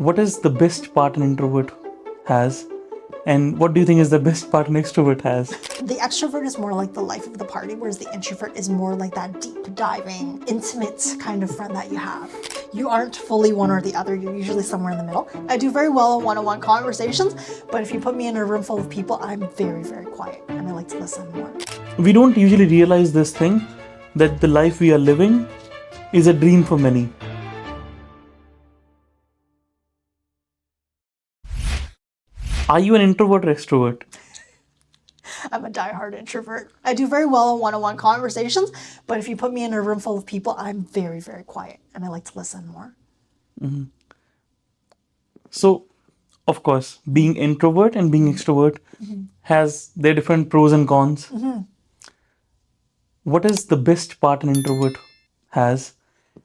What is the best part an introvert has? And what do you think is the best part an extrovert has? The extrovert is more like the life of the party, whereas the introvert is more like that deep diving, intimate kind of friend that you have. You aren't fully one or the other, you're usually somewhere in the middle. I do very well in one-on-one conversations, but if you put me in a room full of people, I'm very, very quiet and I like to listen more. We don't usually realize this thing, that the life we are living is a dream for many. Are you an introvert or extrovert? I'm a diehard introvert. I do very well in one-on-one conversations, but if you put me in a room full of people, I'm very, very quiet and I like to listen more. So, of course, being introvert and being extrovert has their different pros and cons. What is the best part an introvert has?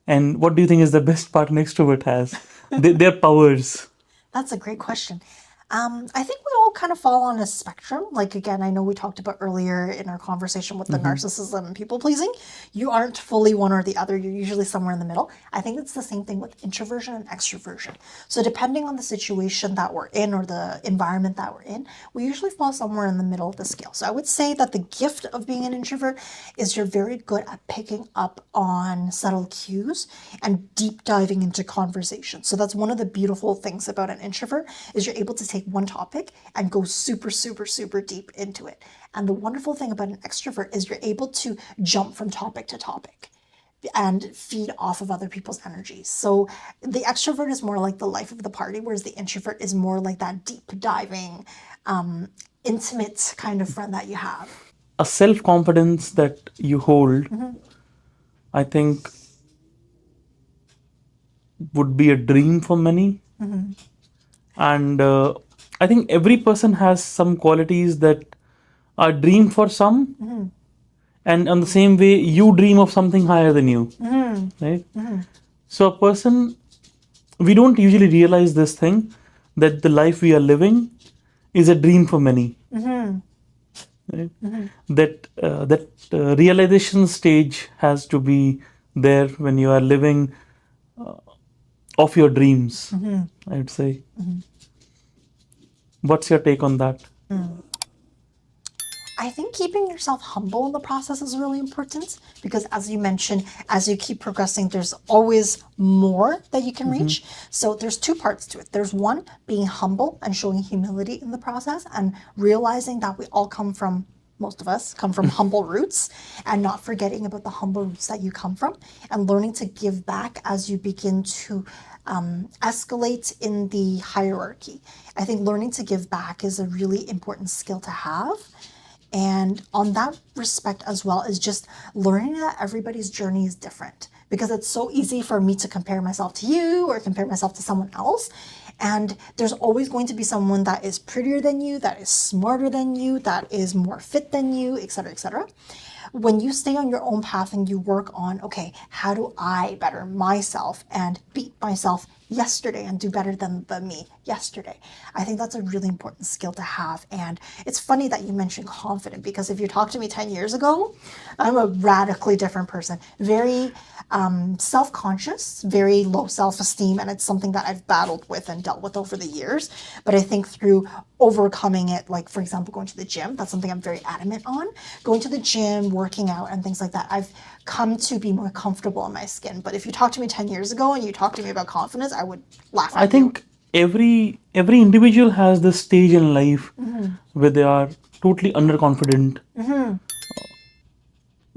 And what do you think is the best part an extrovert has? Their powers. That's a great question. I think we all kind of fall on a spectrum. Like, again, I know we talked about earlier in our conversation with the narcissism and people pleasing. You aren't fully one or the other. You're usually somewhere in the middle. I think it's the same thing with introversion and extroversion. So depending on the situation that we're in or the environment that we're in, we usually fall somewhere in the middle of the scale. So I would say that the gift of being an introvert is you're very good at picking up on subtle cues and deep diving into conversation. So that's one of the beautiful things about an introvert is you're able to take one topic and go super, super, super deep into it. And the wonderful thing about an extrovert is you're able to jump from topic to topic and feed off of other people's energies. So the extrovert is more like the life of the party, whereas the introvert is more like that deep diving, intimate kind of friend that you have. A self-confidence that you hold, I think, would be a dream for many. And I think every person has some qualities that are dream for some, and on the same way you dream of something higher than you, right? So a person, we don't usually realize this thing, that the life we are living is a dream for many, right? That realization stage has to be there when you are living of your dreams, I would say. What's your take on that? I think keeping yourself humble in the process is really important because, as you mentioned, as you keep progressing, there's always more that you can reach. So there's two parts to it. There's one, being humble and showing humility in the process and realizing that we all come from, most of us come from humble roots, and not forgetting about the humble roots that you come from and learning to give back as you begin to escalate in the hierarchy. I think learning to give back is a really important skill to have. And on that respect as well is just learning that everybody's journey is different, because it's so easy for me to compare myself to you or compare myself to someone else. And there's always going to be someone that is prettier than you, that is smarter than you, that is more fit than you, etc., etc. When you stay on your own path and you work on, okay, how do I better myself and beat myself yesterday and do better than the me yesterday? I think that's a really important skill to have. And it's funny that you mentioned confident, because if you talked to me 10 years ago, I'm a radically different person. Very self-conscious, very low self-esteem, and it's something that I've battled with and dealt with over the years. But I think through overcoming it, like, for example, going to the gym, that's something I'm very adamant on. Going to the gym, working out, and things like that, I've come to be more comfortable in my skin. But if you talked to me 10 years ago and you talked to me about confidence, I would laugh at you. I think every individual has this stage in life where they are totally underconfident,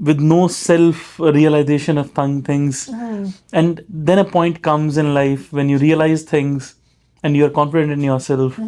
with no self-realization of things. And then a point comes in life when you realize things and you're confident in yourself,